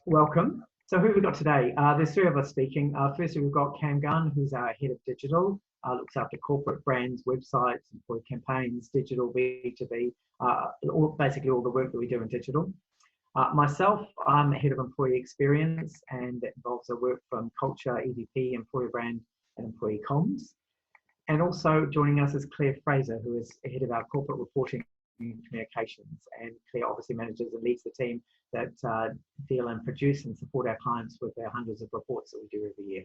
Welcome. So who have we got today? There's three of us speaking. Firstly, we've got Gunn, who's our head of digital, looks after corporate brands, websites, employee campaigns, digital, B2B, basically all the work that we do in digital. Myself, I'm head of employee experience, and that involves work from culture, EVP, employer brand, and employee comms. And also joining us is Fraser, who is head of our corporate reporting communications, and Claire obviously manages and leads the team that deal and produce and support our clients with our hundreds of reports that we do every year.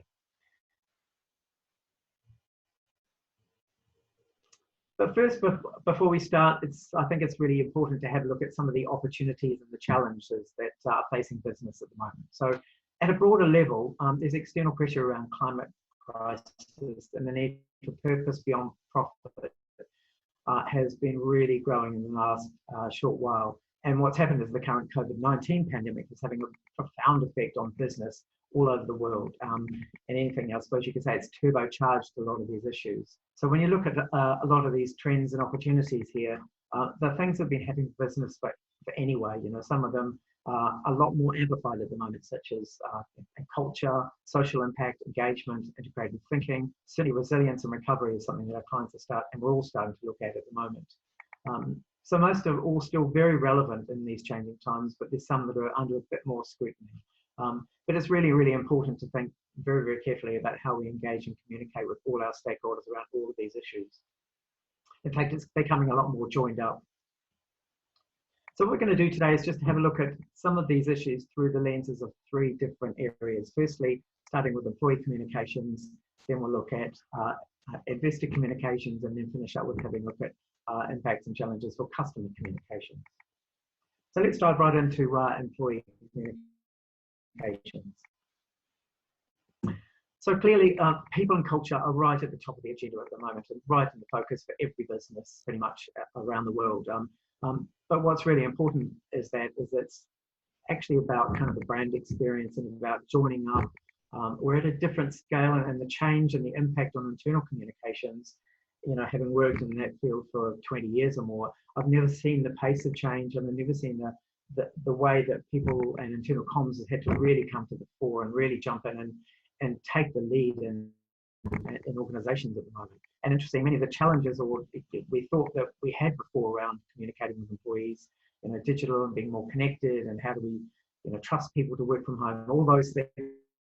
But first, before we start, I think it's really important to have a look at some of the opportunities and the challenges that are facing business at the moment. So at a broader level, there's external pressure around climate crisis, and the need for purpose beyond profit has been really growing in the last short while. And what's happened is the current COVID-19 pandemic is having a profound effect on business all over the world. And anything else, I suppose you could say it's turbocharged a lot of these issues. So when you look at a lot of these trends and opportunities here, the things that have been happening in business for anyway, some of them are a lot more amplified at the moment, such as culture, social impact, engagement, integrated thinking. Certainly resilience and recovery is something that our clients and we're all starting to look at the moment. So most are all still very relevant in these changing times, but there's some that are under a bit more scrutiny. But it's really, really important to think very, very carefully about how we engage and communicate with all our stakeholders around all of these issues. In fact, it's becoming a lot more joined up. So what we're going to do today is just have a look at some of these issues through the lenses of three different areas. Firstly, starting with employee communications, then we'll look at investor communications, and then finish up with having a look at impacts and challenges for customer communications. So let's dive right into employee communications. So clearly, people and culture are right at the top of the agenda at the moment, and right in the focus for every business pretty much around the world. But what's really important is it's actually about kind of the brand experience and about joining up. We're at a different scale, and the change and the impact on internal communications, having worked in that field for 20 years or more, I've never seen the pace of change, and I've never seen the way that people and internal comms has had to really come to the fore and really jump in and take the lead in organizations at the moment. And interesting, many of the challenges we thought that we had before around communicating with employees, digital and being more connected, and how do we, trust people to work from home, all those things,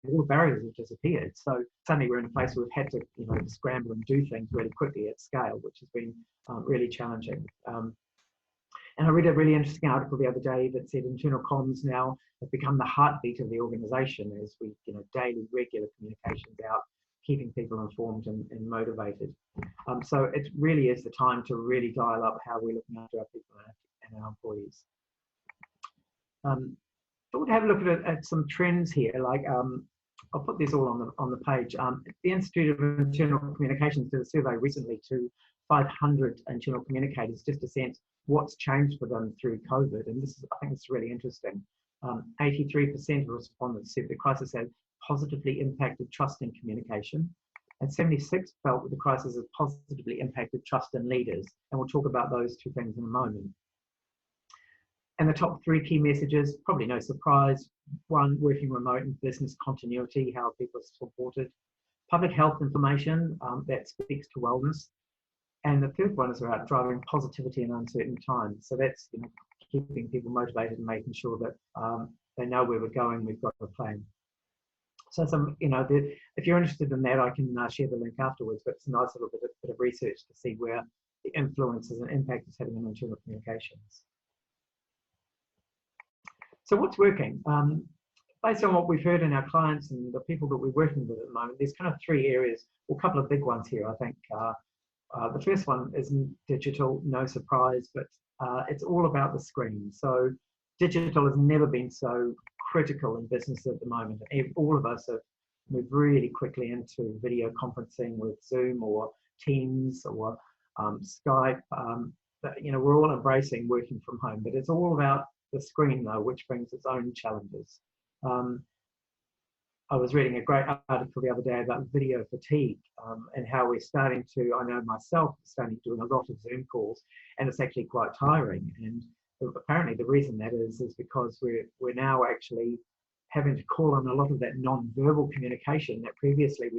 all the barriers have disappeared. So suddenly we're in a place where we've had to, scramble and do things really quickly at scale, which has been really challenging. And I read a really interesting article the other day that said internal comms now have become the heartbeat of the organization as we, daily, regular communications out, keeping people informed and motivated. So it really is the time to really dial up how we're looking after our people and our employees. So we'll have a look at some trends here. Like I'll put this all on the page. The Institute of Internal Communications did a survey recently to 500 internal communicators just to sense what's changed for them through COVID. And I think it's really interesting. 83% of respondents said the crisis had positively impacted trust in communication, and 76% felt that the crisis has positively impacted trust in leaders. And we'll talk about those two things in a moment. And the top three key messages, probably no surprise. One, working remote and business continuity, how people are supported. Public health information, that speaks to wellness. And the third one is about driving positivity in uncertain times. So that's keeping people motivated and making sure that they know where we're going, we've got a plan. So if you're interested in that, I can share the link afterwards, but it's a nice little bit of research to see where the influences and impact is having on internal communications. So what's working? Based on what we've heard in our clients and the people that we're working with at the moment, there's kind of three areas, or a couple of big ones here, I think. The first one is digital, no surprise, but it's all about the screen. So digital has never been so critical in business at the moment. All of us have moved really quickly into video conferencing with Zoom or Teams or Skype. We're all embracing working from home, but it's all about the screen though, which brings its own challenges. I was reading a great article the other day about video fatigue and how we're starting to, I know myself, starting doing a lot of Zoom calls, and it's actually quite tiring. And apparently the reason that is because we're now actually having to call on a lot of that non-verbal communication that previously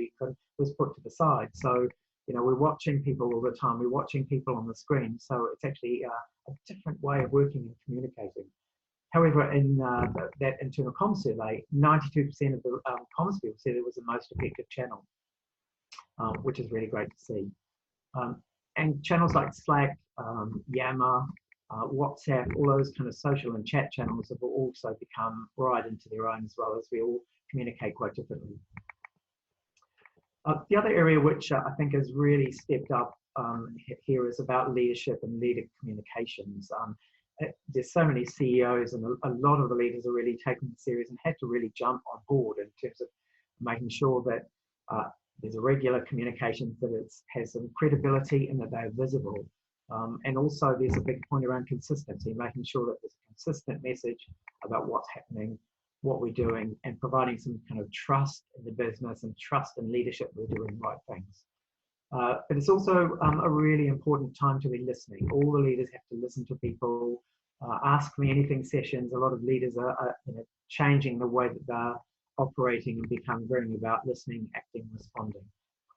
was put to the side. So, you know, we're watching people all the time. We're watching people on the screen. So it's actually a different way of working and communicating. However, in that internal comms survey, 92% of the comms people said it was the most effective channel, which is really great to see. And channels like Slack, Yammer, WhatsApp, all those kind of social and chat channels have also become right into their own, as well as we all communicate quite differently. The other area which I think has really stepped up here is about leadership and leader communications. There's so many CEOs, and a lot of the leaders are really taking it serious and had to really jump on board in terms of making sure that there's a regular communications, that it has some credibility and that they're visible. And also there's a big point around consistency, making sure that there's a consistent message about what's happening, what we're doing, and providing some kind of trust in the business and trust in leadership we're doing the right things. But it's also a really important time to be listening. All the leaders have to listen to people, ask me anything sessions. A lot of leaders are changing the way that they're operating and become very about listening, acting, responding.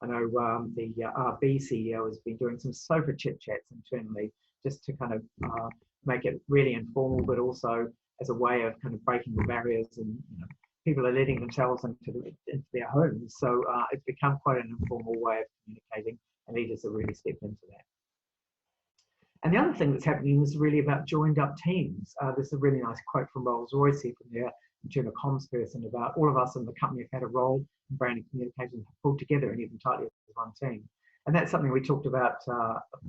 I know the RB CEO has been doing some sofa chit chats internally just to kind of make it really informal, but also as a way of kind of breaking the barriers, and people are letting themselves into their homes. So it's become quite an informal way of communicating, and leaders have really stepped into that. And the other thing that's happening is really about joined up teams. There's a really nice quote from Rolls-Royce here from their internal comms person about all of us in the company have had a role in brand and communication pulled together and even tightly as one team. And that's something we talked about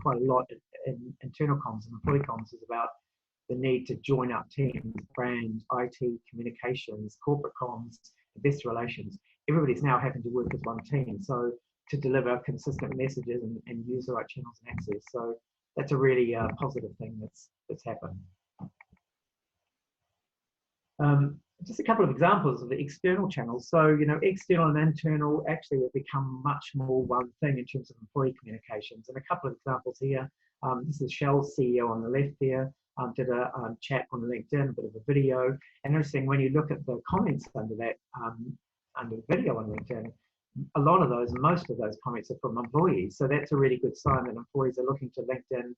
quite a lot in internal comms and employee comms, is about the need to join up teams, brand, IT, communications, corporate comms, investor relations. Everybody's now having to work as one team, so to deliver consistent messages and use the right channels and access. So that's a really positive thing that's happened. Just a couple of examples of the external channels. So, external and internal actually have become much more one thing in terms of employee communications. And a couple of examples here. This is Shell's CEO on the left there. Did a chat on LinkedIn, a bit of a video. And interesting, when you look at the comments under that, under the video on LinkedIn, most of those comments are from employees. So that's a really good sign that employees are looking to LinkedIn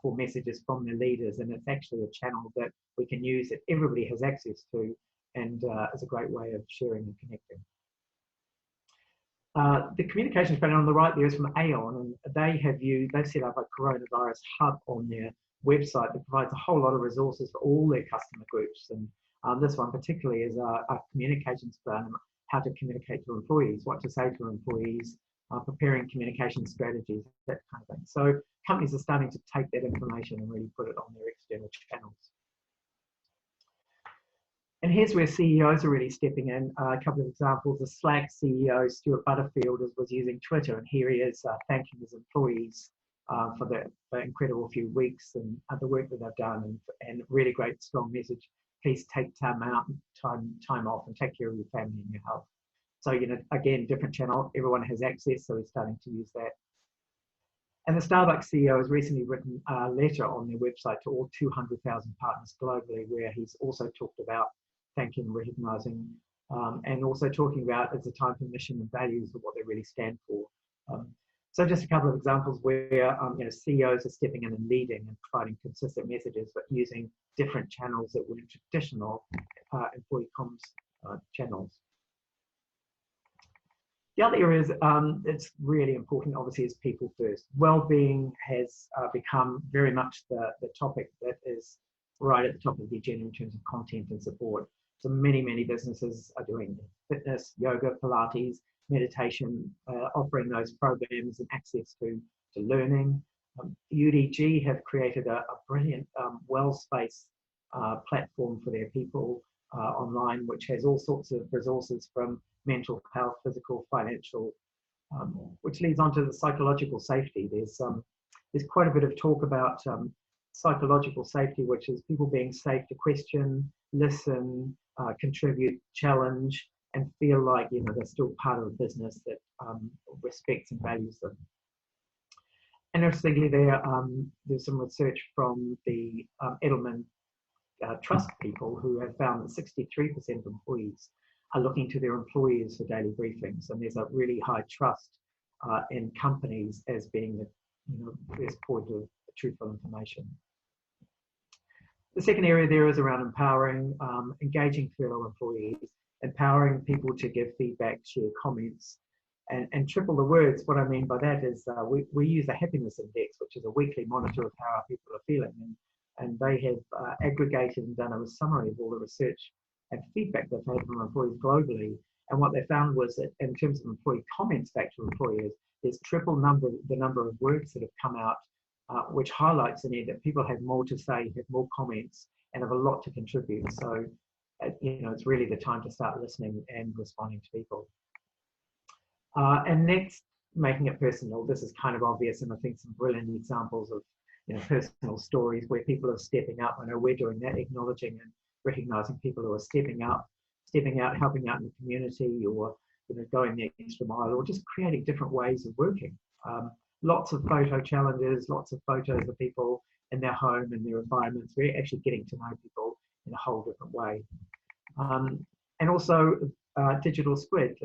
for messages from their leaders, and it's actually a channel that we can use that everybody has access to, and is a great way of sharing and connecting. The communications panel on the right there is from Aon, and they've set up a coronavirus hub on their website that provides a whole lot of resources for all their customer groups. And this one particularly is a communications plan, how to communicate to employees, what to say to employees, preparing communication strategies, that kind of thing. So companies are starting to take that information and really put it on their external channels. And here's where CEOs are really stepping in. A couple of examples. The Slack CEO, Stuart Butterfield, was using Twitter, and here he is thanking his employees for the incredible few weeks and the work that they've done, and really great, strong message. Please take time off and take care of your family and your health. So, again, different channel, everyone has access, so we're starting to use that. And the Starbucks CEO has recently written a letter on their website to all 200,000 partners globally, where he's also talked about thanking, recognising, and also talking about it's a time for mission and values of what they really stand for. So just a couple of examples where CEOs are stepping in and leading and providing consistent messages, but using different channels that were traditional employee comms channels. The other areas it's really important, obviously, is people first. Well-being has become very much the topic that is right at the top of the agenda in terms of content and support. So many businesses are doing fitness, yoga, Pilates, meditation, offering those programs and access to learning. UDG have created a brilliant WellSpace platform for their people online, which has all sorts of resources from mental health, physical, financial, which leads on to the psychological safety. There's quite a bit of talk about psychological safety, which is people being safe to question, listen, contribute, challenge, and feel like they're still part of a business that respects and values them. And interestingly, there's some research from the Edelman trust people, who have found that 63% of employees are looking to their employers for daily briefings, and there's a really high trust in companies as being the first point of truthful information. The second area there is around empowering, engaging fellow employees, empowering people to give feedback, share comments, and triple the words. What I mean by that is we use a happiness index, which is a weekly monitor of how our people are feeling. And they have aggregated and done a summary of all the research and feedback they've had from employees globally. And what they found was that in terms of employee comments back to employers, there's triple the number of words that have come out, which highlights the need that people have more to say, have more comments, and have a lot to contribute. So, it's really the time to start listening and responding to people. And next, making it personal. This is kind of obvious, and I think some brilliant examples of personal stories where people are stepping up. I know we're doing that, acknowledging and recognizing people who are stepping out, helping out in the community, or going the extra mile, or just creating different ways of working. Lots of photo challenges, lots of photos of people in their home and their environments. We're actually getting to know people in a whole different way. And also Digital Squid.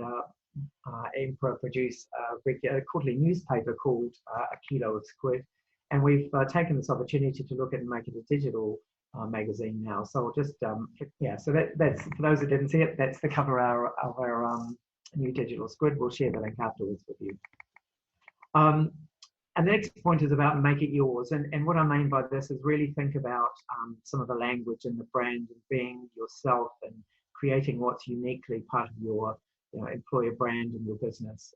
Emperor produce a quarterly newspaper called A Kilo of Squid, and we've taken this opportunity to look at and make it a digital magazine now. So I'll just so that's, for those that didn't see it, that's the cover of our new Digital Squid. We'll share the link afterwards with you. And the next point is about make it yours. And what I mean by this is really think about some of the language and the brand and being yourself and creating what's uniquely part of your employer brand and your business.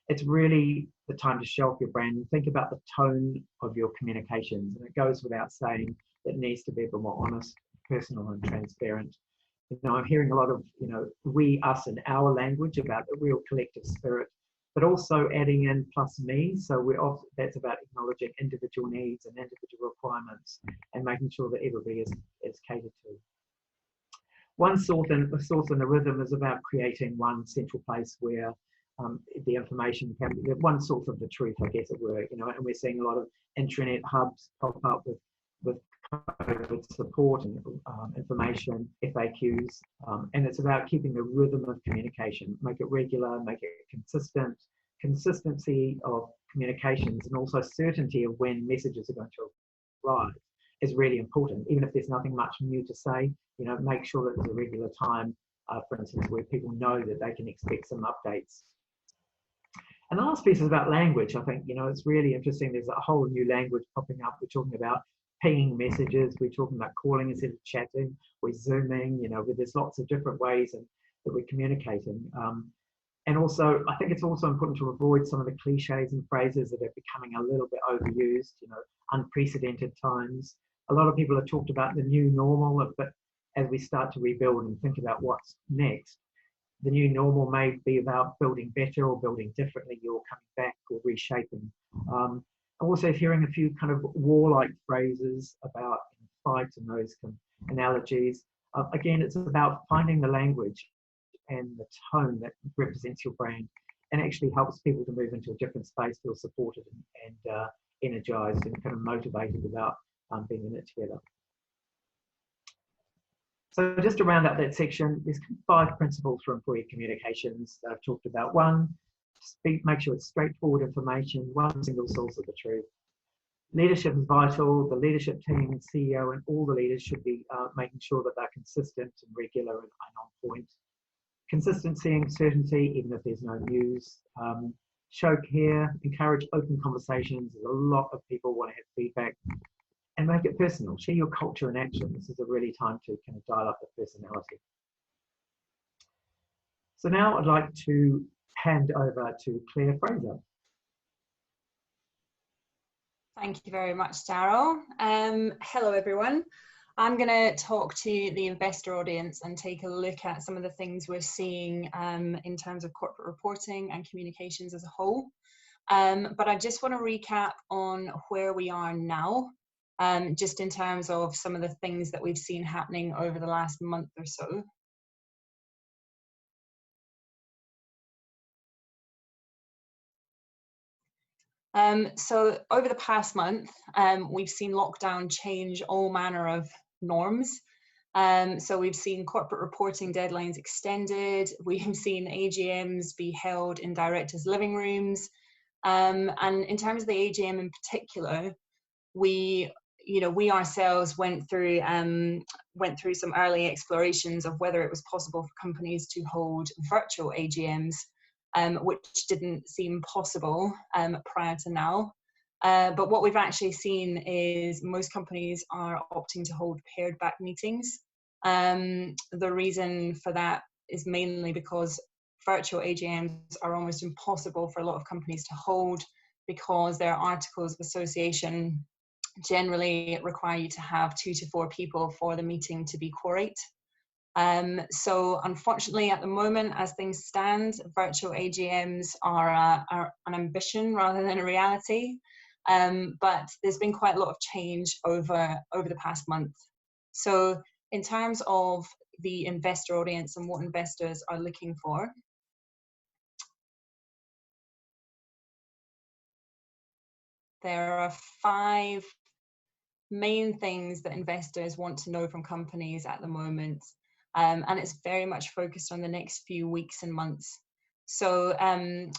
It's really the time to show off your brand and think about the tone of your communications. And it goes without saying that it needs to be a bit more honest, personal, and transparent. I'm hearing a lot of, we, us, and our language about the real collective spirit, but also adding in plus me. So that's about acknowledging individual needs and individual requirements and making sure that everybody is catered to. One source and the rhythm is about creating one central place where the information can be one source of the truth, I guess it were. And we're seeing a lot of intranet hubs pop up with COVID support and information, FAQs, and it's about keeping the rhythm of communication, make it regular, make it consistent. Consistency of communications and also certainty of when messages are going to arrive is really important. Even if there's nothing much new to say, make sure that there's a regular time, for instance, where people know that they can expect some updates. And the last piece is about language. I think, it's really interesting. There's a whole new language popping up. We're talking about pinging messages. We're talking about calling instead of chatting. We're Zooming, where there's lots of different ways that we're communicating. And also, I think it's also important to avoid some of the cliches and phrases that are becoming a little bit overused, unprecedented times. A lot of people have talked about the new normal, but as we start to rebuild and think about what's next, the new normal may be about building better or building differently or coming back or reshaping. I'm also hearing a few kind of warlike phrases about fights and those kind of analogies. Again, it's about finding the language and the tone that represents your brand and actually helps people to move into a different space, feel supported and energized and kind of motivated about being in it together. So just to round out that section, there's 5 principles for employee communications that I've talked about. 1, make sure it's straightforward information, one single source of the truth. Leadership is vital. The leadership team, CEO, and all the leaders should be making sure that they're consistent and regular and on point. Consistency and certainty, even if there's no news. Show care, encourage open conversations. There's a lot of people want to have feedback. And make it personal. Share your culture in action. This is a really time to kind of dial up the personality. So now I'd like to hand over to Claire Fraser. Thank you very much, Darryl. Hello, everyone. I'm going to talk to the investor audience and take a look at some of the things we're seeing in terms of corporate reporting and communications as a whole. But I just want to recap on where we are now, just in terms of some of the things that we've seen happening over the last month or so. So over the past month, we've seen lockdown change all manner of norms. So we've seen corporate reporting deadlines extended. We've seen AGMs be held in directors' living rooms. And in terms of the AGM in particular, we ourselves went through some early explorations of whether it was possible for companies to hold virtual AGMs, which didn't seem possible prior to now. But what we've actually seen is most companies are opting to hold pared back meetings. The reason for that is mainly because virtual AGMs are almost impossible for a lot of companies to hold, because their articles of association generally require you to have 2 to 4 people for the meeting to be quorate. So unfortunately, at the moment, as things stand, virtual AGMs are an ambition rather than a reality. But there's been quite a lot of change over the past month. So in terms of the investor audience and what investors are looking for, there are 5 main things that investors want to know from companies at the moment. And it's very much focused on the next few weeks and months. So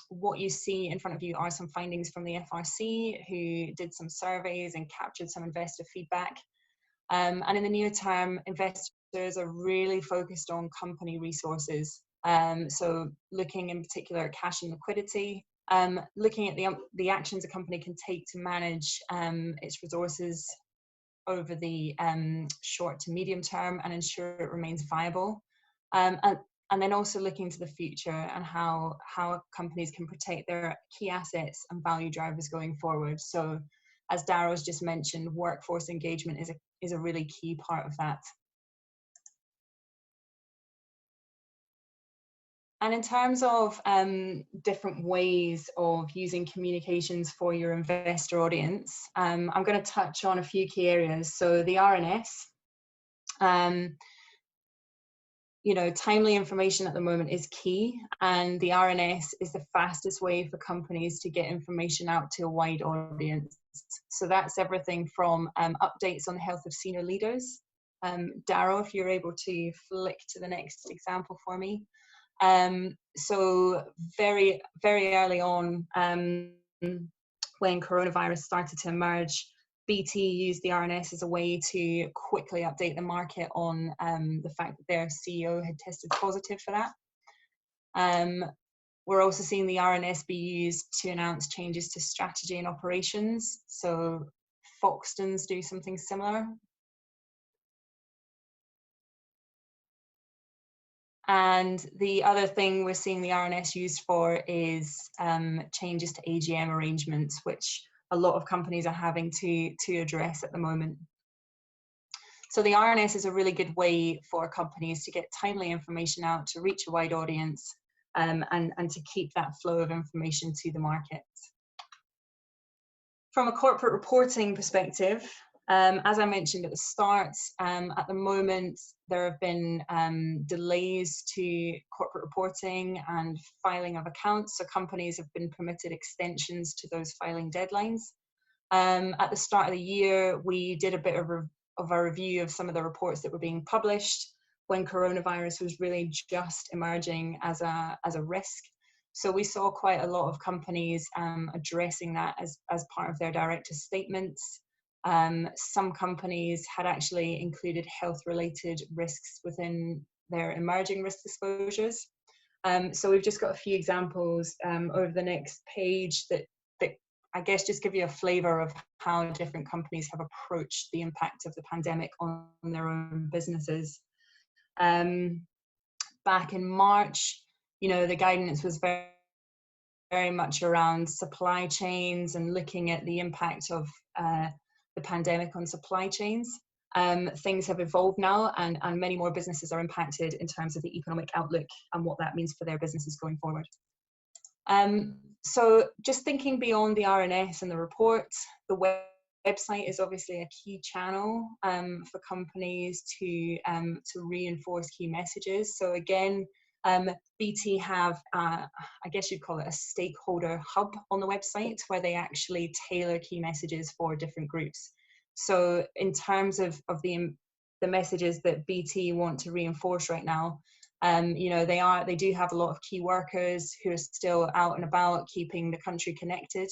what you see in front of you are some findings from the FRC, who did some surveys and captured some investor feedback. And in the near term, investors are really focused on company resources. So looking in particular at cash and liquidity, looking at the actions a company can take to manage its resources over the short to medium term and ensure it remains viable. And then also looking to the future and how companies can protect their key assets and value drivers going forward. So as Darryl's just mentioned, workforce engagement is a really key part of that. And in terms of different ways of using communications for your investor audience, I'm going to touch on a few key areas. So the RNS, timely information at the moment is key, and the RNS is the fastest way for companies to get information out to a wide audience. So that's everything from updates on the health of senior leaders. Darryl, if you're able to flick to the next example for me. So very, very early on, when coronavirus started to emerge, BT used the RNS as a way to quickly update the market on the fact that their CEO had tested positive for that. We're also seeing the RNS be used to announce changes to strategy and operations. So Foxtons do something similar. And the other thing we're seeing the RNS used for is changes to AGM arrangements, which a lot of companies are having to address at the moment. So the RNS is a really good way for companies to get timely information out, to reach a wide audience, and to keep that flow of information to the market. From a corporate reporting perspective, as I mentioned at the start, at the moment there have been delays to corporate reporting and filing of accounts, so companies have been permitted extensions to those filing deadlines. At the start of the year, we did a bit of a review of some of the reports that were being published when coronavirus was really just emerging as a risk. So we saw quite a lot of companies addressing that as part of their director statements. Some companies had actually included health-related risks within their emerging risk disclosures. So we've just got a few examples over the next page that I guess just give you a flavour of how different companies have approached the impact of the pandemic on their own businesses. Back in March, the guidance was very, very much around supply chains and looking at the impact of the pandemic on supply chains. Things have evolved now, and many more businesses are impacted in terms of the economic outlook and what that means for their businesses going forward. So just thinking beyond the RNS and the reports, the website is obviously a key channel for companies to reinforce key messages. So again, BT have, I guess you'd call it a stakeholder hub on the website, where they actually tailor key messages for different groups. So in terms of the the messages that BT want to reinforce right now. You know, they do have a lot of key workers who are still out and about, keeping the country connected.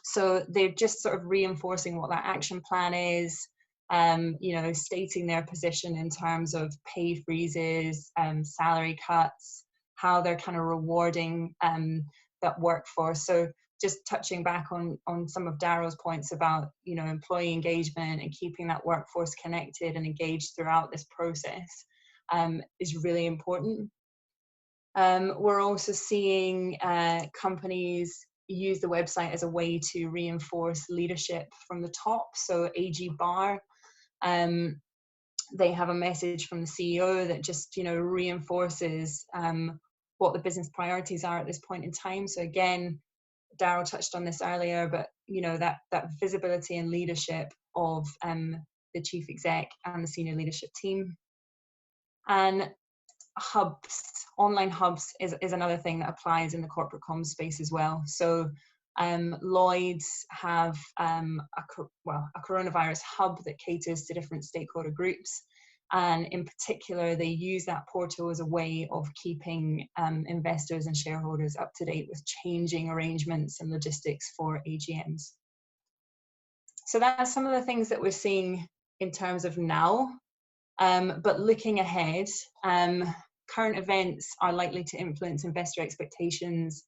So they're just sort of reinforcing what that action plan is, you know, stating their position in terms of pay freezes, salary cuts, how they're kind of rewarding that workforce. So just touching back on some of Darryl's points about, you know, employee engagement and keeping that workforce connected and engaged throughout this process is really important. We're also seeing companies use the website as a way to reinforce leadership from the top. So AG Bar, they have a message from the CEO that just, you know, reinforces what the business priorities are at this point in time. So again, Darryl touched on this earlier, but you know, that visibility and leadership of the chief exec and the senior leadership team. And hubs, online hubs is another thing that applies in the corporate comms space as well. So Lloyd's have a coronavirus hub that caters to different stakeholder groups, and in particular they use that portal as a way of keeping investors and shareholders up to date with changing arrangements and logistics for AGMs. So that's some of the things that we're seeing in terms of now, but looking ahead, current events are likely to influence investor expectations,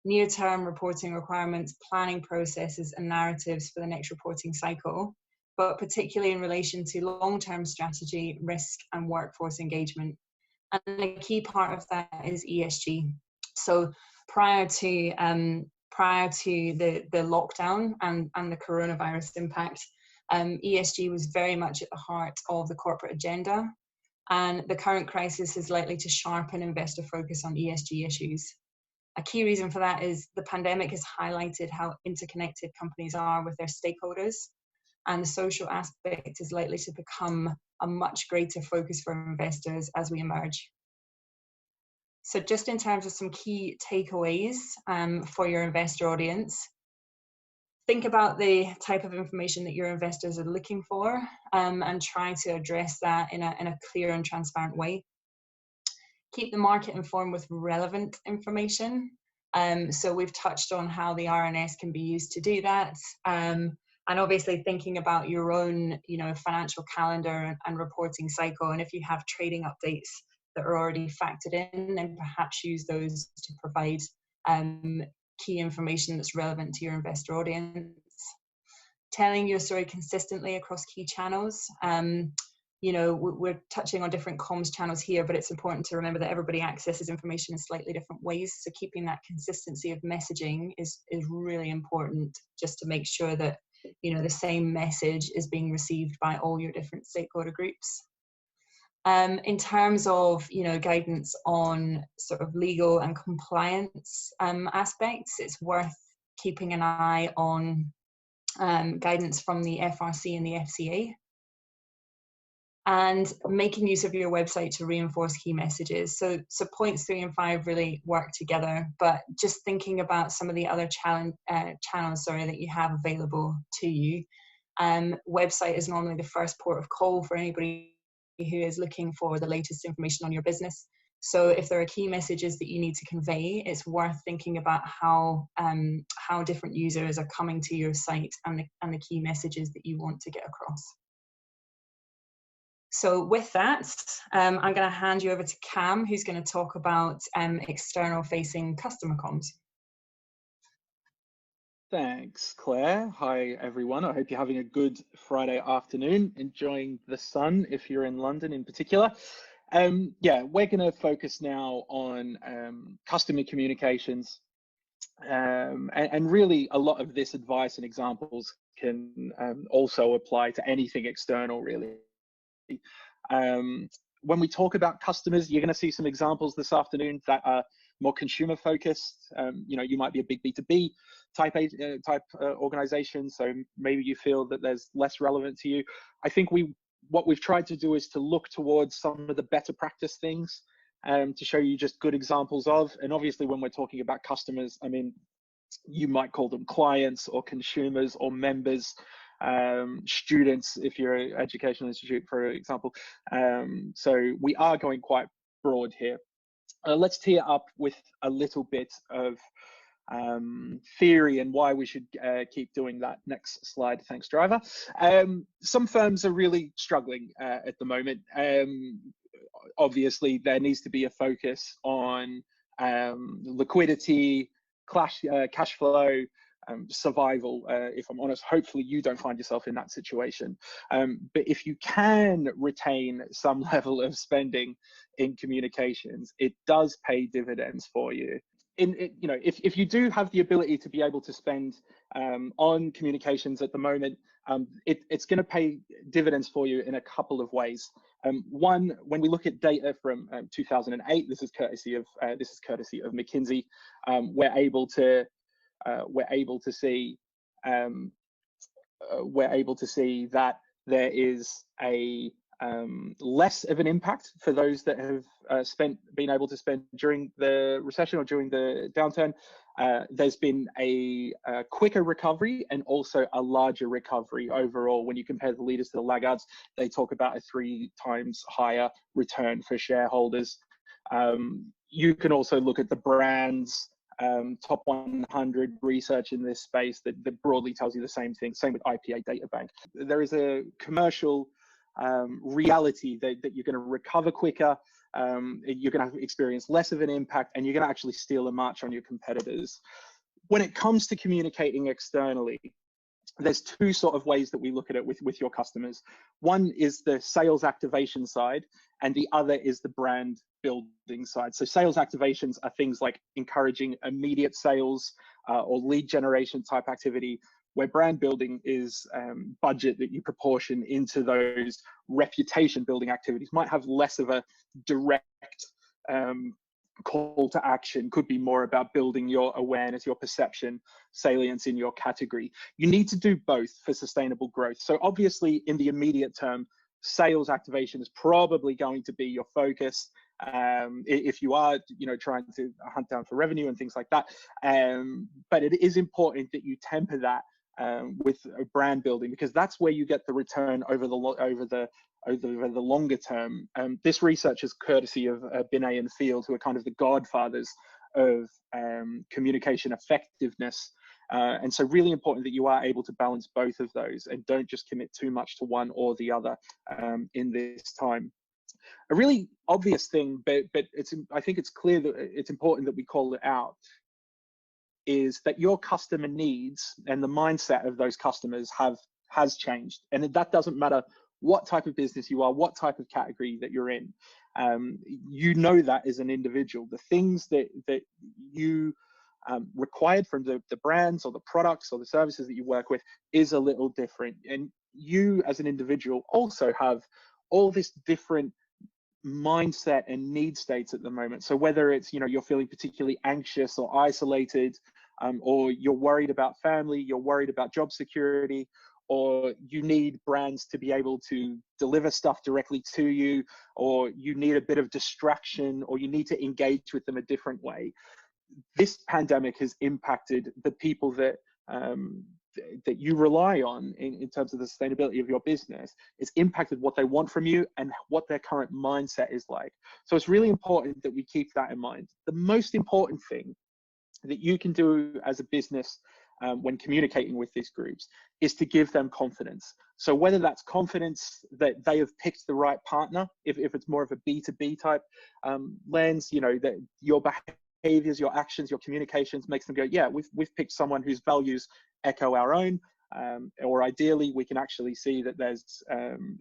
near-term reporting requirements, planning processes and narratives for the next reporting cycle, but particularly in relation to long-term strategy, risk and workforce engagement. And a key part of that is ESG. So prior to the lockdown and the coronavirus impact, ESG was very much at the heart of the corporate agenda. And the current crisis is likely to sharpen investor focus on ESG issues. A key reason for that is the pandemic has highlighted how interconnected companies are with their stakeholders, and the social aspect is likely to become a much greater focus for investors as we emerge. So just in terms of some key takeaways for your investor audience, think about the type of information that your investors are looking for and try to address that in a clear and transparent way. Keep the market informed with relevant information. So we've touched on how the RNS can be used to do that. And obviously thinking about your own, you know, financial calendar and reporting cycle. And if you have trading updates that are already factored in, then perhaps use those to provide key information that's relevant to your investor audience. Telling your story consistently across key channels. You know, we're touching on different comms channels here, but it's important to remember that everybody accesses information in slightly different ways. So keeping that consistency of messaging is really important, just to make sure that, you know, the same message is being received by all your different stakeholder groups. In terms of, you know, guidance on sort of legal and compliance aspects, it's worth keeping an eye on guidance from the FRC and the FCA, and making use of your website to reinforce key messages. So points 3 and 5 really work together, but just thinking about some of the other channels that you have available to you. Website is normally the first port of call for anybody who is looking for the latest information on your business. So if there are key messages that you need to convey, it's worth thinking about how different users are coming to your site and the key messages that you want to get across. So with that, I'm going to hand you over to Cam, who's going to talk about external facing customer comms. Thanks, Claire. Hi, everyone. I hope you're having a good Friday afternoon, enjoying the sun if you're in London in particular. Yeah, we're going to focus now on customer communications. And really, a lot of this advice and examples can also apply to anything external, really. When we talk about customers, you're going to see some examples this afternoon that are more consumer focused. You know, you might be a big B2B type organization, so maybe you feel that there's less relevant to you. I think what we've tried to do is to look towards some of the better practice things to show you just good examples of. And obviously, when we're talking about customers, I mean, you might call them clients or consumers or members. students, if you're an educational institute, for example. So we are going quite broad here. Let's tee it up with a little bit of theory and why we should keep doing that. Next slide, thanks, driver. Some firms are really struggling at the moment. Obviously, there needs to be a focus on liquidity, cash flow, survival. If I'm honest, hopefully you don't find yourself in that situation. But if you can retain some level of spending in communications, it does pay dividends for you. You know, if you do have the ability to be able to spend on communications at the moment, it's going to pay dividends for you in a couple of ways. One, when we look at data from 2008, this is courtesy of McKinsey. We're able to see that there is a less of an impact for those that have been able to spend during the recession or during the downturn. There's been a quicker recovery and also a larger recovery overall. When you compare the leaders to the laggards, they talk about a 3 times higher return for shareholders. You can also look at the brands, top 100 research in this space that broadly tells you the same thing. Same with IPA Data Bank. There is a commercial reality that you're going to recover quicker, you're going to experience less of an impact, and you're going to actually steal a march on your competitors. When it comes to communicating externally, there's 2 sort of ways that we look at it with your customers. One is the sales activation side, and the other is the brand building side. So sales activations are things like encouraging immediate sales or lead generation type activity, where brand building is budget that you proportion into those reputation building activities. Might have less of a direct call to action, could be more about building your awareness, your perception, salience in your category. You need to do both for sustainable growth. So obviously in the immediate term, sales activation is probably going to be your focus if you are, you know, trying to hunt down for revenue and things like that. But it is important that you temper that with brand building, because that's where you get the return over the longer term. This research is courtesy of Binet and Field, who are kind of the godfathers of communication effectiveness. And so really important that you are able to balance both of those and don't just commit too much to one or the other in this time. A really obvious thing, but I think it's clear that it's important that we call it out, is that your customer needs and the mindset of those customers has changed. And that doesn't matter what type of business you are, what type of category that you're in. You know that as an individual, the things that you required from the brands or the products or the services that you work with is a little different. And you as an individual also have all this different mindset and need states at the moment. So whether it's, you know, you're feeling particularly anxious or isolated, or you're worried about family, you're worried about job security, or you need brands to be able to deliver stuff directly to you, or you need a bit of distraction, or you need to engage with them a different way. This pandemic has impacted the people that that you rely on in terms of the sustainability of your business. It's impacted what they want from you and what their current mindset is like. So it's really important that we keep that in mind. The most important thing that you can do as a business when communicating with these groups is to give them confidence. So whether that's confidence that they have picked the right partner, if it's more of a B2B type lens, you know, that your behaviors, your actions, your communications makes them go, yeah, we've picked someone whose values echo our own, or ideally we can actually see that there's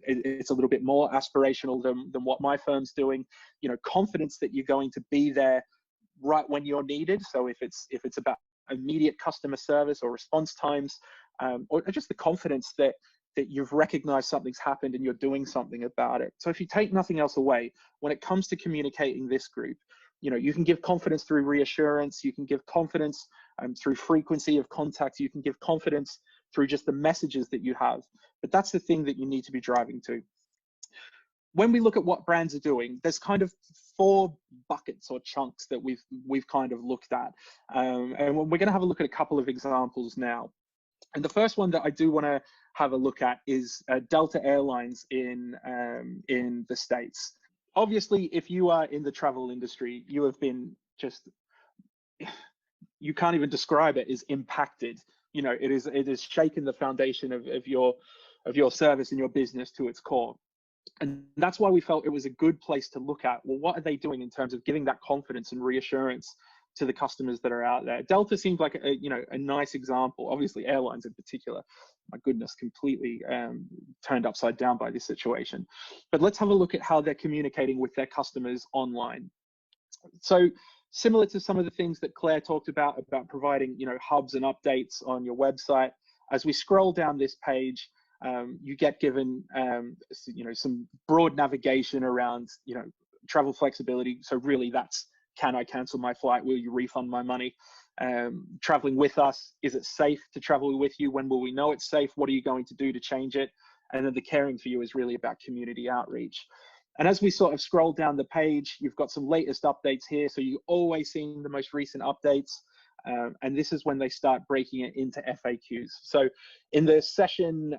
it's a little bit more aspirational than what my firm's doing. You know, confidence that you're going to be there right when you're needed. So if it's about immediate customer service or response times, or just the confidence that you've recognized something's happened and you're doing something about it. So if you take nothing else away, when it comes to communicating this group, you know, you can give confidence through reassurance, you can give confidence through frequency of contact, you can give confidence through just the messages that you have. But that's the thing that you need to be driving to. When we look at what brands are doing, there's kind of 4 buckets or chunks that we've kind of looked at. And we're going to have a look at a couple of examples now. And the first one that I do want to have a look at is Delta Airlines in the States. Obviously, if you are in the travel industry, you have been just, you can't even describe it, is impacted. You know, it is shaken the foundation of your service and your business to its core. And that's why we felt it was a good place to look at, well, what are they doing in terms of giving that confidence and reassurance to the customers that are out there? Delta seems like a nice example. Obviously, airlines in particular, my goodness, completely turned upside down by this situation. But let's have a look at how they're communicating with their customers online. So similar to some of the things that Claire talked about providing, you know, hubs and updates on your website, as we scroll down this page, you get given, you know, some broad navigation around, you know, travel flexibility. So really that's, can I cancel my flight? Will you refund my money? Traveling with us, is it safe to travel with you? When will we know it's safe? What are you going to do to change it? And then the caring for you is really about community outreach. And as we sort of scroll down the page, you've got some latest updates here. So you're always seeing the most recent updates. And this is when they start breaking it into FAQs. So in the session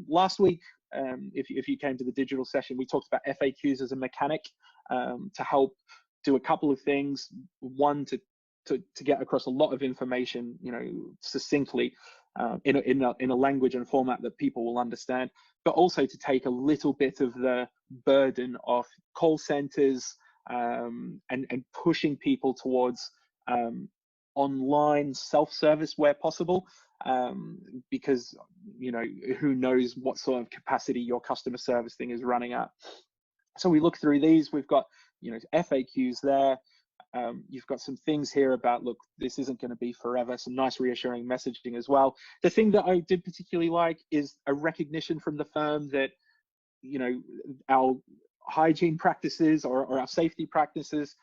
last week, if you came to the digital session, we talked about FAQs as a mechanic to help do a couple of things. One, to get across a lot of information, you know, succinctly in a language and format that people will understand, but also to take a little bit of the burden off call centers and pushing people towards online self-service where possible, because, you know, who knows what sort of capacity your customer service thing is running at. So we look through these, we've got, you know, FAQs there. You've got some things here about, look, this isn't going to be forever, some nice reassuring messaging as well. The thing that I did particularly like is a recognition from the firm that, you know, our hygiene practices or our safety practices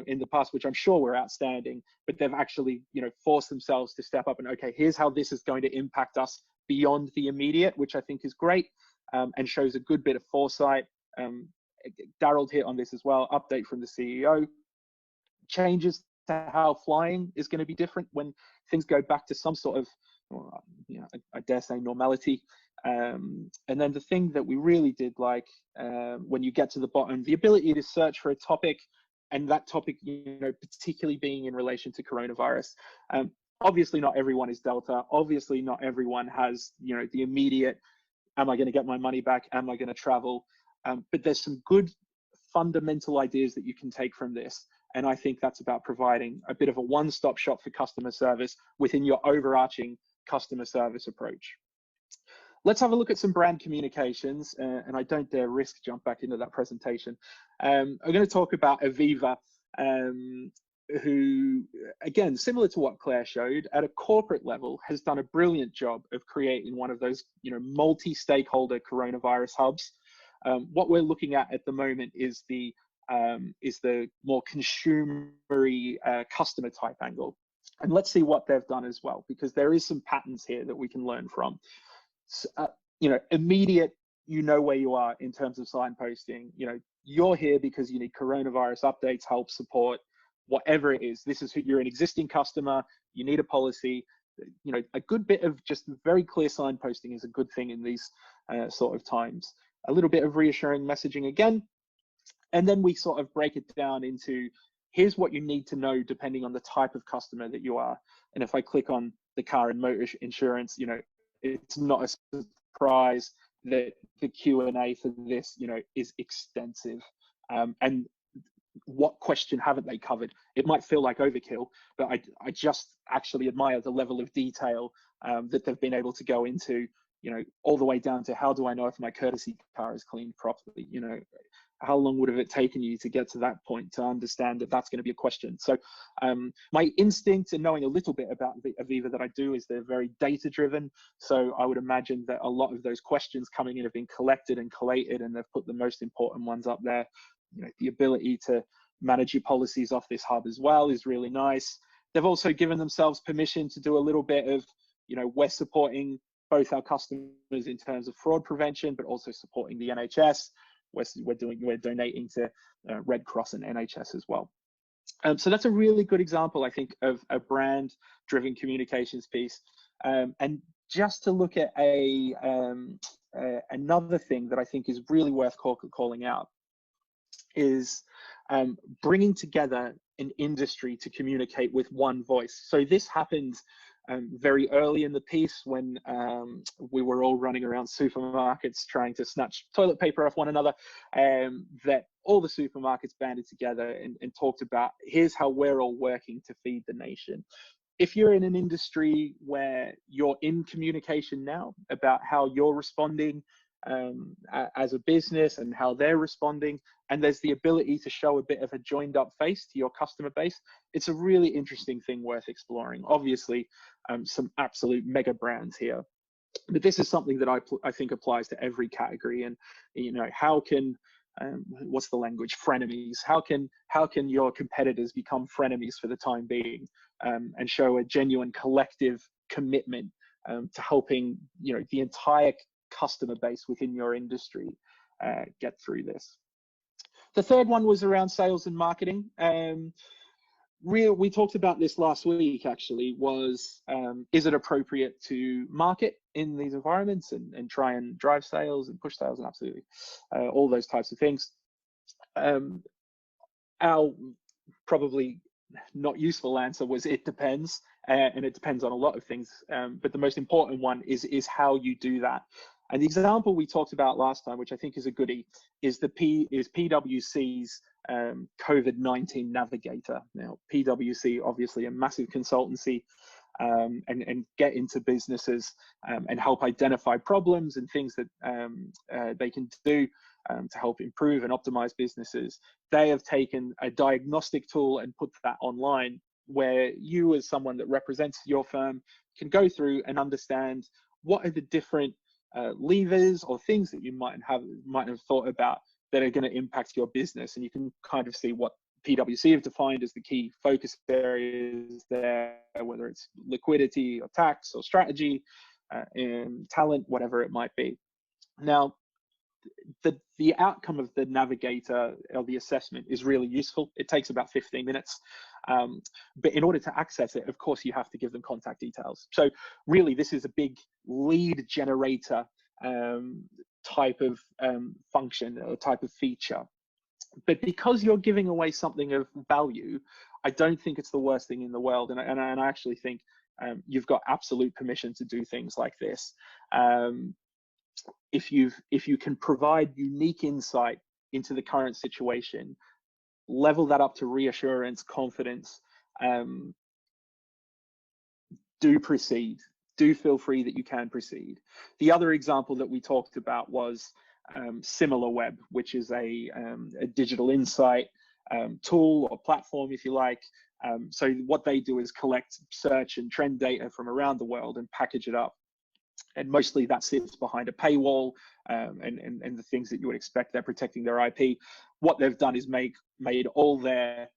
in the past, which I'm sure were outstanding, but they've actually, you know, forced themselves to step up and, okay, here's how this is going to impact us beyond the immediate, which I think is great, and shows a good bit of foresight. Darryl hit on this as well, update from the CEO. Changes to how flying is going to be different when things go back to some sort of, you know, I dare say, normality. And then the thing that we really did like, when you get to the bottom, the ability to search for a topic, and that topic, you know, particularly being in relation to coronavirus. Obviously, not everyone is Delta. Obviously, not everyone has, you know, the immediate, am I going to get my money back? Am I going to travel? But there's some good fundamental ideas that you can take from this. And I think that's about providing a bit of a one-stop shop for customer service within your overarching customer service approach. Let's have a look at some brand communications, and I don't dare risk jump back into that presentation. I'm going to talk about Aviva, who, again, similar to what Claire showed, at a corporate level, has done a brilliant job of creating one of those, you know, multi-stakeholder coronavirus hubs. What we're looking at the moment is the more consumery customer type angle. And let's see what they've done as well, because there is some patterns here that we can learn from. So, you know, immediate, you know where you are in terms of signposting. You know, you're here because you need coronavirus updates, help, support, whatever it is. This is who you're, an existing customer, you need a policy. You know, a good bit of just very clear signposting is a good thing in these sort of times. A little bit of reassuring messaging again. And then we sort of break it down into, here's what you need to know depending on the type of customer that you are. And if I click on the car and motor insurance, you know, it's not a surprise that the Q&A for this, you know, is extensive. And what question haven't they covered? It might feel like overkill, but I just actually admire the level of detail that they've been able to go into, you know, all the way down to, how do I know if my courtesy car is cleaned properly? You know, how long would have it taken you to get to that point to understand that that's going to be a question? So my instinct in knowing a little bit about Aviva that I do is they're very data driven. So I would imagine that a lot of those questions coming in have been collected and collated, and they've put the most important ones up there. You know, the ability to manage your policies off this hub as well is really nice. They've also given themselves permission to do a little bit of, you know, we're supporting both our customers in terms of fraud prevention, but also supporting the NHS. We're donating to Red Cross and NHS as well. So that's a really good example, I think, of a brand-driven communications piece. And just to look at another thing that I think is really worth calling out is bringing together an industry to communicate with one voice. So this happened very early in the piece when we were all running around supermarkets trying to snatch toilet paper off one another, that all the supermarkets banded together and talked about, here's how we're all working to feed the nation. If you're in an industry where you're in communication now about how you're responding as a business and how they're responding, and there's the ability to show a bit of a joined up face to your customer base, it's a really interesting thing worth exploring. Obviously, some absolute mega brands here, but this is something that I think applies to every category. And how can what's the language? Frenemies. How can your competitors become frenemies for the time being, and show a genuine collective commitment to helping the entire customer base within your industry get through this. The third one was around sales and marketing. We talked about this last week, actually, was is it appropriate to market in these environments and try and drive sales and push sales, and absolutely all those types of things. Our probably not useful answer was it depends, and it depends on a lot of things, but the most important one is how you do that. And the example we talked about last time, which I think is a goodie, is PwC's COVID-19 Navigator. Now, PwC, obviously a massive consultancy, and get into businesses and help identify problems and things that they can do to help improve and optimize businesses. They have taken a diagnostic tool and put that online, where you, as someone that represents your firm, can go through and understand what are the different levers or things that you might have thought about that are going to impact your business. And you can kind of see what PwC have defined as the key focus areas there, whether it's liquidity or tax or strategy, and talent, whatever it might be. Now, the outcome of the navigator or the assessment is really useful. It takes about 15 minutes. But in order to access it, of course, you have to give them contact details. So really, this is a big lead generator type of function or type of feature. But because you're giving away something of value, I don't think it's the worst thing in the world. And I actually think you've got absolute permission to do things like this. If you can provide unique insight into the current situation, level that up to reassurance, confidence, do proceed. Do feel free that you can proceed. The other example that we talked about was SimilarWeb, which is a digital insight tool or platform, if you like. So what they do is collect search and trend data from around the world and package it up. And mostly that sits behind a paywall, and the things that you would expect. They're protecting their IP. What they've done is made all their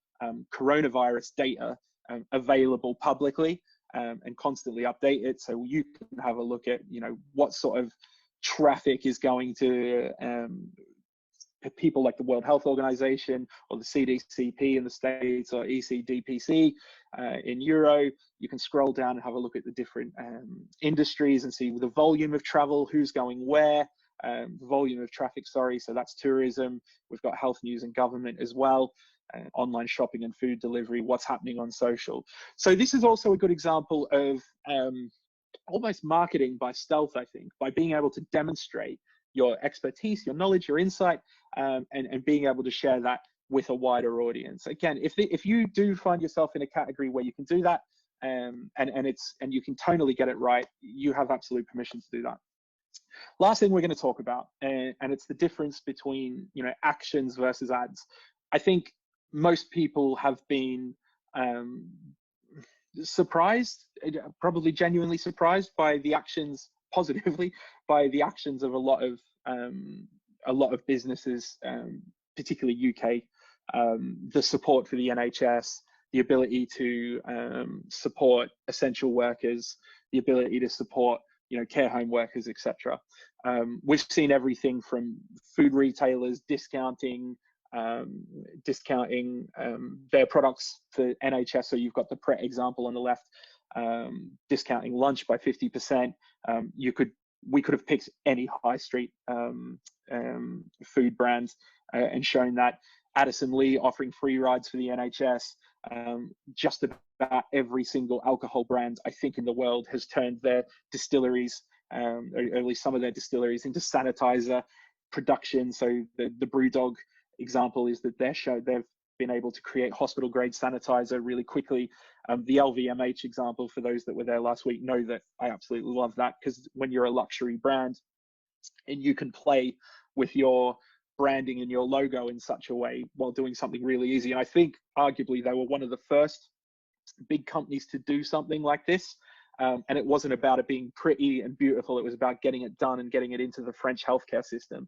coronavirus data available publicly, and constantly update it, so you can have a look at what sort of traffic is going to people like the World Health Organization or the CDCP in the States, or ECDPC in Euro. You can scroll down and have a look at the different industries and see the volume of travel, who's going where, the volume of traffic, sorry. So that's tourism. We've got health, news and government as well, online shopping and food delivery, what's happening on social. So this is also a good example of almost marketing by stealth, I think, by being able to demonstrate your expertise, your knowledge, your insight, and being able to share that with a wider audience. Again, if you do find yourself in a category where you can do that, and you can tonally get it right, you have absolute permission to do that. Last thing we're going to talk about, and it's the difference between actions versus ads. I think most people have been surprised, probably genuinely surprised by the actions, positively, by the actions of a lot of businesses, particularly UK. The support for the NHS, the ability to support essential workers, the ability to support care home workers, etc. We've seen everything from food retailers discounting their products for NHS. So you've got the Pret example on the left, discounting lunch by 50%. We could have picked any high street food brands and shown that. Addison Lee offering free rides for the NHS. Just about every single alcohol brand I think in the world has turned their distilleries, or at least some of their distilleries, into sanitizer production. So the BrewDog example is that they've been able to create hospital grade sanitizer really quickly. The LVMH example, for those that were there last week, know that I absolutely love that, because when you're a luxury brand and you can play with your branding and your logo in such a way while doing something really easy. And I think arguably they were one of the first big companies to do something like this. And it wasn't about it being pretty and beautiful. It was about getting it done and getting it into the French healthcare system.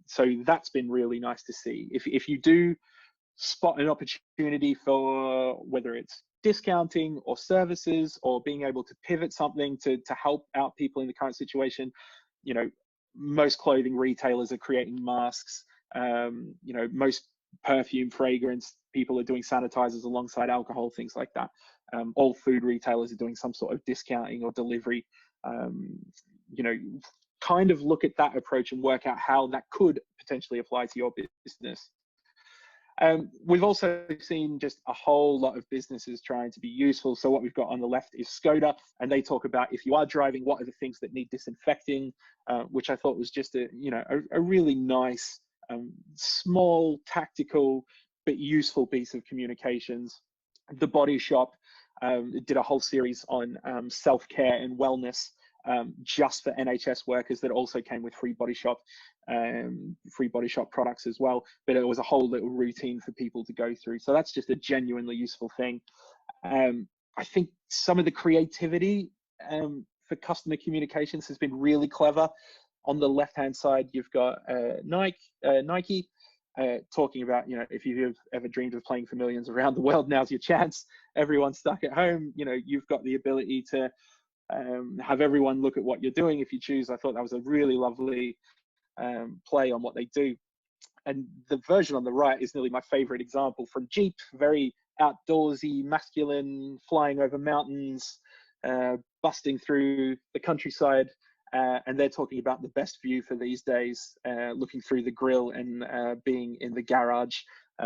So that's been really nice to see. If you do spot an opportunity for whether it's discounting or services or being able to pivot something to help out people in the current situation, you know, most clothing retailers are creating masks. You know, most perfume, fragrance people are doing sanitizers alongside alcohol, things like that. All food retailers are doing some sort of discounting or delivery. You know, kind of look at that approach and work out how that could potentially apply to your business. We've also seen just a whole lot of businesses trying to be useful. So what we've got on the left is Skoda, and they talk about, if you are driving, what are the things that need disinfecting, which I thought was just a really nice, small, tactical, but useful piece of communications. The Body Shop did a whole series on self-care and wellness, just for NHS workers, that also came with free Body Shop products as well, but it was a whole little routine for people to go through. So that's just a genuinely useful thing. I think some of the creativity for customer communications has been really clever. On the left hand side, you've got Nike talking about, you know, if you've ever dreamed of playing for millions around the world, now's your chance. Everyone's stuck at home, you know, you've got the ability to have everyone look at what you're doing if you choose. I thought that was a really lovely play on what they do. And the version on the right is nearly my favorite example from Jeep, very outdoorsy, masculine, flying over mountains, busting through the countryside. And they're talking about the best view for these days, looking through the grill and being in the garage,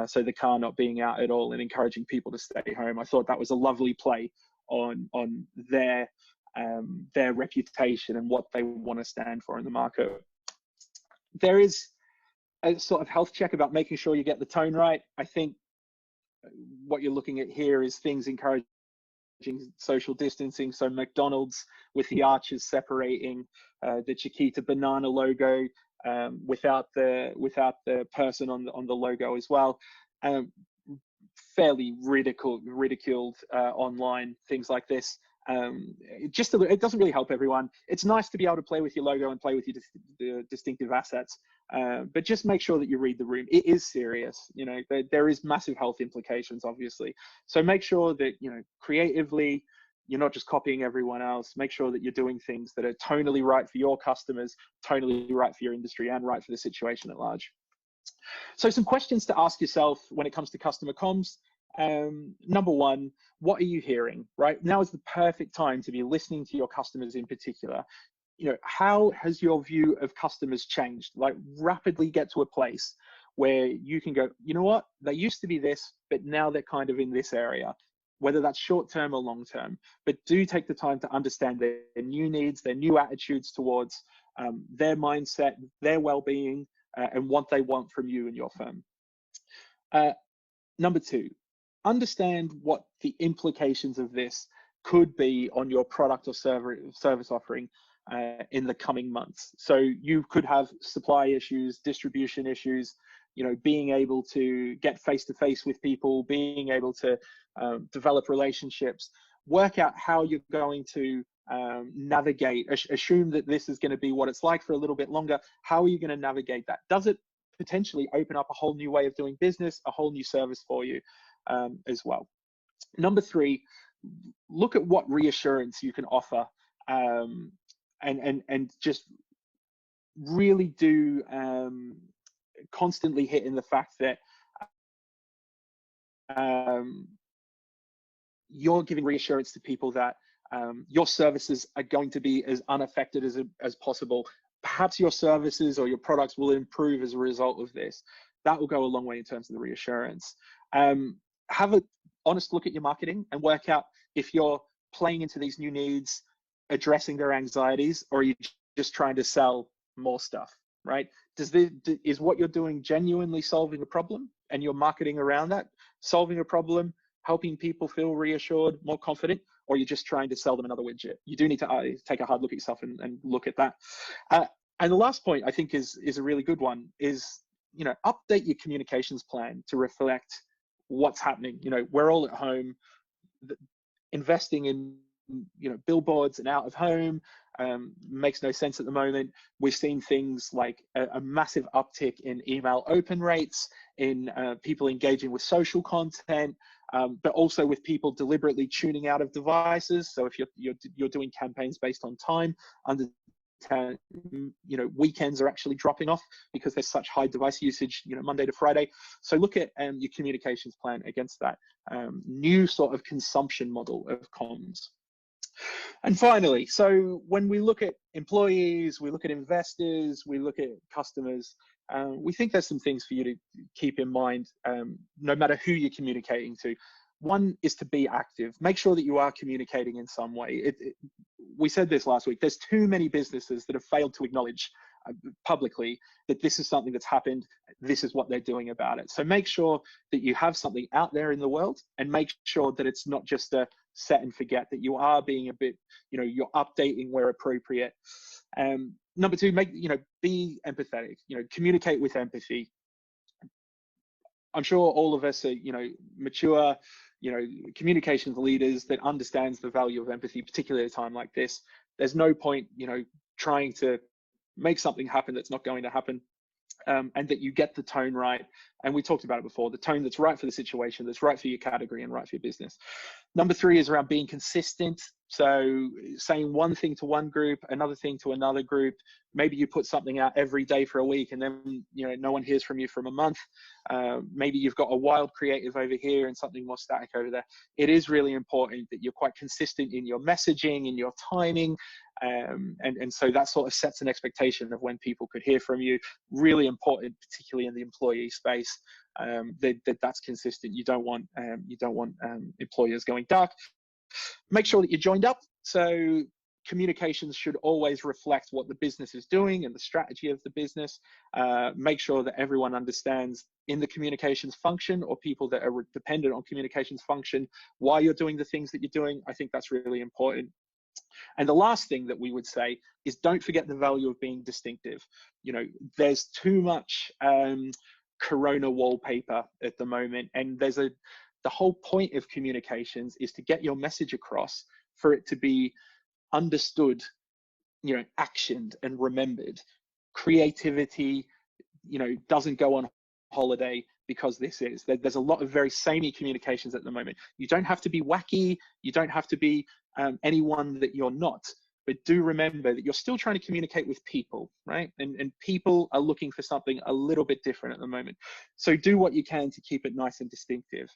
so the car not being out at all, and encouraging people to stay home. I thought that was a lovely play on their reputation and what they want to stand for in the market. There is a sort of health check about making sure you get the tone right. I think what you're looking at here is things encouraging social distancing. So McDonald's with the arches separating, the Chiquita banana logo without the person on the logo as well. Fairly ridiculed online, things like this. It doesn't really help everyone. It's nice to be able to play with your logo and play with your distinctive assets, but just make sure that you read the room. It is serious, you know. There is massive health implications, obviously. So make sure that, you know, creatively, you're not just copying everyone else. Make sure that you're doing things that are tonally right for your customers, tonally right for your industry, and right for the situation at large. So some questions to ask yourself when it comes to customer comms. Number one, what are you hearing? Right now is the perfect time to be listening to your customers in particular. You know, how has your view of customers changed? Like, rapidly get to a place where you can go, you know what, they used to be this, but now they're kind of in this area, whether that's short term or long term. But do take the time to understand their new needs, their new attitudes towards their mindset, their well-being, and what they want from you and your firm. Number two, understand what the implications of this could be on your product or service offering in the coming months. So you could have supply issues, distribution issues, you know, being able to get face-to-face with people, being able to develop relationships, work out how you're going to navigate, assume that this is going to be what it's like for a little bit longer. How are you going to navigate that? Does it potentially open up a whole new way of doing business, a whole new service for you as well? Number three, look at what reassurance you can offer, and just really do constantly hit in the fact that you're giving reassurance to people that your services are going to be as unaffected as possible. Perhaps your services or your products will improve as a result of this. That will go a long way in terms of the reassurance. Have an honest look at your marketing and work out if you're playing into these new needs, addressing their anxieties, or are you just trying to sell more stuff, right? Is what you're doing genuinely solving a problem and you're marketing around that, solving a problem, helping people feel reassured, more confident, or you're just trying to sell them another widget? You do need to take a hard look at yourself and look at that. And the last point I think is a really good one is, update your communications plan to reflect what's happening. We're all at home. Investing in billboards and out of home makes no sense at the moment. We've seen things like a massive uptick in email open rates, in people engaging with social content, but also with people deliberately tuning out of devices. So if you're doing campaigns based on time, weekends are actually dropping off because there's such high device usage, Monday to Friday. So look at your communications plan against that new sort of consumption model of comms. And finally, so when we look at employees, we look at investors, we look at customers, we think there's some things for you to keep in mind, no matter who you're communicating to. One is to be active. Make sure that you are communicating in some way. We said this last week. There's too many businesses that have failed to acknowledge publicly that this is something that's happened. This is what they're doing about it. So make sure that you have something out there in the world, and make sure that it's not just a set and forget, that you are being a bit, you're updating where appropriate. Number two, be empathetic, communicate with empathy. I'm sure all of us are, mature, communications leaders that understands the value of empathy, particularly at a time like this. There's no point, trying to make something happen that's not going to happen, and that you get the tone right. And we talked about it before, the tone that's right for the situation, that's right for your category and right for your business. Number three is around being consistent. So saying one thing to one group, another thing to another group. Maybe you put something out every day for a week, and then no one hears from you from a month. Maybe you've got a wild creative over here and something more static over there. It is really important that you're quite consistent in your messaging, in your timing, and so that sort of sets an expectation of when people could hear from you. Really important, particularly in the employee space, that's consistent. You don't want employers going dark. Make sure that you're joined up. So communications should always reflect what the business is doing and the strategy of the business. Make sure that everyone understands in the communications function, or people that are dependent on communications function, why you're doing the things that you're doing. I think that's really important. And the last thing that we would say is, don't forget the value of being distinctive. There's too much Corona wallpaper at the moment, and the whole point of communications is to get your message across, for it to be understood, actioned and remembered. Creativity, doesn't go on holiday because there's a lot of very samey communications at the moment. You don't have to be wacky. You don't have to be anyone that you're not. But do remember that you're still trying to communicate with people, right? And people are looking for something a little bit different at the moment. So do what you can to keep it nice and distinctive.